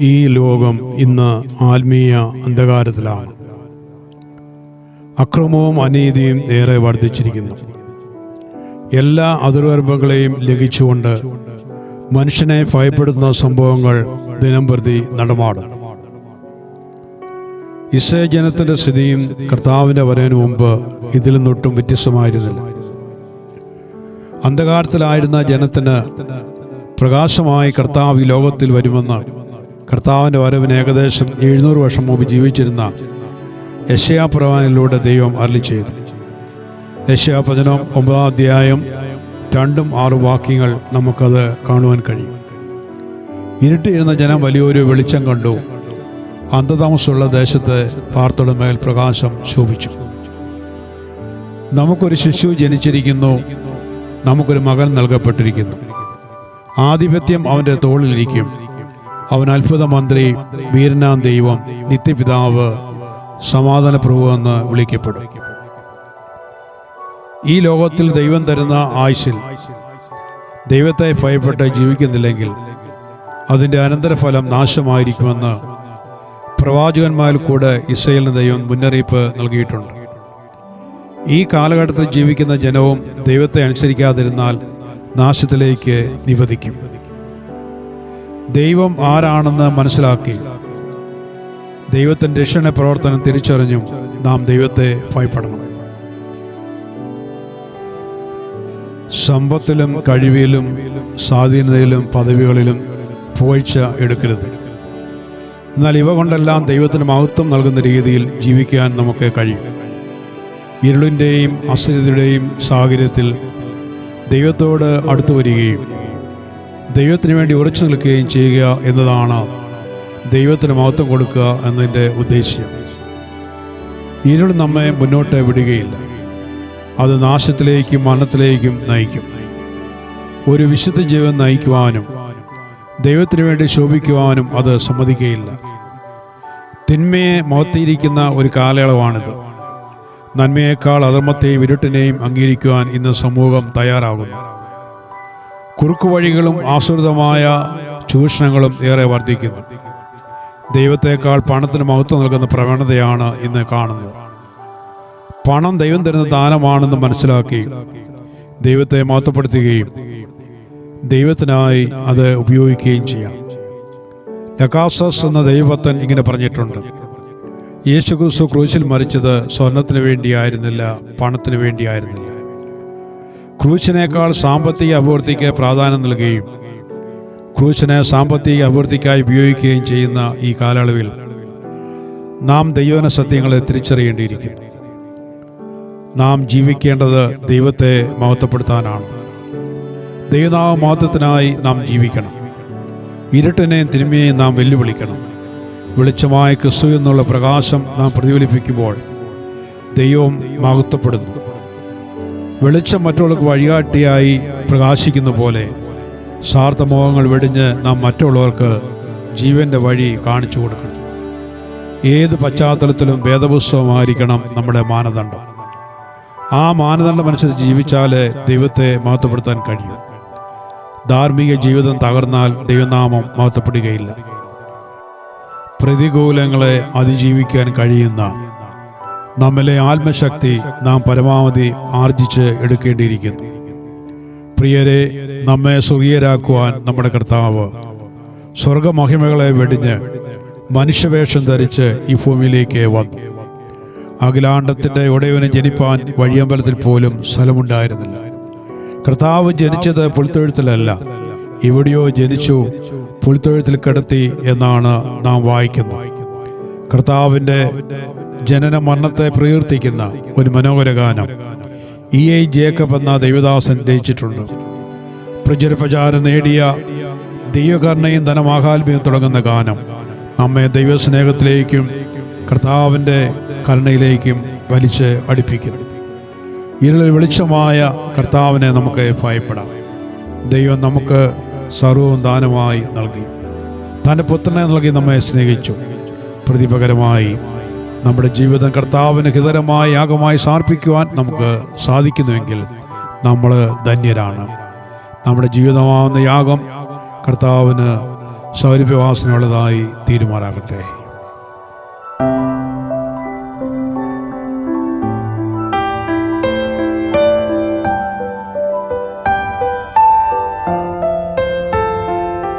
ഈ ലോകം ഇന്ന് ആത്മീയ അന്ധകാരത്തിലാണ്. അക്രമവും അനീതിയും ഏറെ വർദ്ധിച്ചിരിക്കുന്നു. എല്ലാ അതിർവരമ്പുകളെയും ലംഘിച്ചുകൊണ്ട് മനുഷ്യനെ ഭയപ്പെടുത്തുന്ന സംഭവങ്ങൾ ദിനംപ്രതി നടമാടുന്നു. ഇസ്രായേൽ ജനത്തിൻ്റെ സ്ഥിതിയും കർത്താവിൻ്റെ വരവിന് മുമ്പ് ഇതിൽ നിന്നൊട്ടും വ്യത്യസ്തമായിരുന്നില്ല. അന്ധകാരത്തിലായിരുന്ന ജനത്തിന് പ്രകാശമായി കർത്താവ് ഈ ലോകത്തിൽ വരുമെന്ന് കർത്താവിൻ്റെ വരവിന് ഏകദേശം 700 വർഷം മുമ്പ് ജീവിച്ചിരുന്ന യെശയ്യാ പ്രവാചകനിലൂടെ ദൈവം അരുളി ചെയ്തു. യെശയ്യാ വചനം 9 അധ്യായം 2-6 വാക്യങ്ങൾ നമുക്കത് കാണുവാൻ കഴിയും. ഇരുട്ടിയിരുന്ന ജനം വലിയൊരു വെളിച്ചം കണ്ടു. അന്ധതാമസമുള്ള ദേശത്ത് പാർത്തയുടെ മേൽ പ്രകാശം ശോഭിച്ചു. നമുക്കൊരു ശിശു ജനിച്ചിരിക്കുന്നു, നമുക്കൊരു മകൻ നൽകപ്പെട്ടിരിക്കുന്നു. ആധിപത്യം അവൻ്റെ തോളിലിരിക്കും. അവൻ അത്ഭുത മന്ത്രി, വീരനാം ദൈവം, നിത്യപിതാവ്, സമാധാന പ്രഭു എന്ന് വിളിക്കപ്പെടും. ഈ ലോകത്തിൽ ദൈവം തരുന്ന ആയുസ്സിൽ ദൈവത്തെ ഭയപ്പെട്ട് ജീവിക്കുന്നില്ലെങ്കിൽ അതിൻ്റെ അനന്തരഫലം നാശമായിരിക്കുമെന്ന് പ്രവാചകന്മാരിൽ കൂടെ ഇസ്രായേലിന് ദൈവം മുന്നറിയിപ്പ് നൽകിയിട്ടുണ്ട്. ഈ കാലഘട്ടത്തിൽ ജീവിക്കുന്ന ജനവും ദൈവത്തെ അനുസരിക്കാതിരുന്നാൽ നാശത്തിലേക്ക് നിവദിക്കും. ദൈവം ആരാണെന്ന് മനസ്സിലാക്കി ദൈവത്തിൻ്റെ രക്ഷണ പ്രവർത്തനം തിരിച്ചറിഞ്ഞും നാം ദൈവത്തെ ഭയപ്പെടണം. സമ്പത്തിലും കഴിവിലും സ്വാധീനതയിലും പദവികളിലും പുകഴ്ച എടുക്കരുത്. എന്നാൽ ഇവ കൊണ്ടെല്ലാം ദൈവത്തിന് മഹത്വം നൽകുന്ന രീതിയിൽ ജീവിക്കാൻ നമുക്ക് കഴിയും. ഇരുളിൻ്റെയും അസ്ഥിരതയുടെയും സാഹചര്യത്തിൽ ദൈവത്തോട് അടുത്തു വരികയും ദൈവത്തിന് വേണ്ടി ഉറച്ചു നിൽക്കുകയും ചെയ്യുക എന്നതാണ് ദൈവത്തിന് മഹത്വം കൊടുക്കുക എന്നതിൻ്റെ ഉദ്ദേശ്യം. ഇരുൾ നമ്മെ മുന്നോട്ട് വിടുകയില്ല. അത് നാശത്തിലേക്കും മരണത്തിലേക്കും നയിക്കും. ഒരു വിശുദ്ധ ജീവൻ നയിക്കുവാനും ദൈവത്തിന് വേണ്ടി ശോഭിക്കുവാനും അത് സമ്മതിക്കുകയില്ല. തിന്മയെ മുഖത്തിരിക്കുന്ന ഒരു കാലയളവാണിത്. നന്മയേക്കാൾ അധർമ്മത്തെയും ഇരുട്ടിനെയും അംഗീകരിക്കുവാൻ ഇന്ന് സമൂഹം തയ്യാറാകുന്നു. കുറുക്കുവഴികളും ആസൂത്രിതമായ ചൂഷണങ്ങളും ഏറെ വർദ്ധിക്കുന്നു. ദൈവത്തേക്കാൾ പണത്തിന് മഹത്വം നൽകുന്ന പ്രവണതയാണ് ഇന്ന് കാണുന്നത്. പണം ദൈവം തരുന്ന ദാനമാണെന്ന് മനസ്സിലാക്കി ദൈവത്തെ മഹത്വപ്പെടുത്തുകയും ദൈവത്തിനായി അത് ഉപയോഗിക്കുകയും ചെയ്യാം. ലക്കാസസ് എന്ന ദൈവഭക്തൻ ഇങ്ങനെ പറഞ്ഞിട്ടുണ്ട്: യേശുക്രിസ്തു ക്രൂശിൽ മരിച്ചത് സ്വർണത്തിന് വേണ്ടിയായിരുന്നില്ല, പണത്തിന് വേണ്ടിയായിരുന്നില്ല. ക്രൂശിനേക്കാൾ സാമ്പത്തിക അഭിവൃദ്ധിക്ക് പ്രാധാന്യം നൽകുകയും ക്രൂശിനെ സാമ്പത്തിക അഭിവൃദ്ധിക്കായി ഉപയോഗിക്കുകയും ചെയ്യുന്ന ഈ കാലയളവിൽ നാം ദൈവന സത്യങ്ങളെ തിരിച്ചറിയേണ്ടിയിരിക്കുന്നു. നാം ജീവിക്കേണ്ടത് ദൈവത്തെ മഹത്വപ്പെടുത്താനാണ്. ദൈവനാമ മഹത്വത്തിനായി നാം ജീവിക്കണം. ഇരുട്ടിനെയും തിന്മയെയും നാം വെല്ലുവിളിക്കണം. വെളിച്ചമായ ക്രിസ്തു എന്നുള്ള പ്രകാശം നാം പ്രതിഫലിപ്പിക്കുമ്പോൾ ദൈവം മഹത്വപ്പെടുന്നു. വെളിച്ചം മറ്റുള്ളവർക്ക് വഴികാട്ടിയായി പ്രകാശിക്കുന്ന പോലെ സ്വാർത്ഥമോഹങ്ങൾ വെടിഞ്ഞ് നാം മറ്റുള്ളവർക്ക് ജീവൻ്റെ വഴി കാണിച്ചു കൊടുക്കണം. ഏത് പശ്ചാത്തലത്തിലും വേദപുസ്തകമായിരിക്കണം നമ്മുടെ മാനദണ്ഡം. ആ മാനദണ്ഡമനുസരിച്ച് ജീവിച്ചാലേ ദൈവത്തെ മഹത്വപ്പെടുത്താൻ കഴിയും. ധാർമ്മിക ജീവിതം തകർന്നാൽ ദൈവനാമം മഹത്വപ്പെടുകയില്ല. പ്രതികൂലങ്ങളെ അതിജീവിക്കാൻ കഴിയുന്ന നമ്മിലെ ആത്മശക്തി നാം പരമാവധി ആർജിച്ച് എടുക്കേണ്ടിയിരിക്കുന്നു. പ്രിയരെ, നമ്മെ സ്വർഗീയരാക്കുവാൻ നമ്മുടെ കർത്താവ് സ്വർഗമഹിമകളെ വെടിഞ്ഞ് മനുഷ്യവേഷം ധരിച്ച് ഈ ഭൂമിയിലേക്ക് വന്നു. അഖിലാണ്ടത്തിൻ്റെ ഉടയവനെ ജനിപ്പാൻ വഴിയമ്പലത്തിൽ പോലും സ്ഥലമുണ്ടായിരുന്നില്ല. കർത്താവ് ജനിച്ചത് പുൽത്തൊഴുത്തിലല്ല, എവിടെയോ ജനിച്ചു, പുൽത്തൊഴുത്തിൽ കിടത്തി എന്നാണ് നാം വായിക്കുന്നത്. കർത്താവിൻ്റെ ജനന മരണത്തെ പ്രകീർത്തിക്കുന്ന ഒരു മനോഹര ഗാനം E.A. ജേക്കബ് എന്ന ദൈവദാസൻ രചിച്ചിട്ടുണ്ട്. പ്രചാരം നേടിയ ദൈവകരുണയും ധനമാഹാത്മ്യവും തുടങ്ങുന്ന ഗാനം നമ്മെ ദൈവസ്നേഹത്തിലേക്കും കർത്താവിൻ്റെ കരുണയിലേക്കും വലിച്ച് അടുപ്പിക്കുന്നു. ഇരുളിൽ വെളിച്ചമായ കർത്താവിനെ നമുക്ക് ഭയപ്പെടാം. ദൈവം നമുക്ക് സർവ്വവും ദാനമായി നൽകി. തൻ്റെ പുത്രനെ നൽകി നമ്മെ സ്നേഹിച്ചു. പ്രതിപകരമായി നമ്മുടെ ജീവിതം കർത്താവിന് ഹിതകരമായ യാഗമായി സമർപ്പിക്കുവാൻ നമുക്ക് സാധിക്കുന്നുവെങ്കിൽ നമ്മൾ ധന്യരാണ്. നമ്മുടെ ജീവിതമാവുന്ന യാഗം കർത്താവിന് സൗരഭ്യവാസനയുള്ളതായി തീരുമാറാകട്ടെ.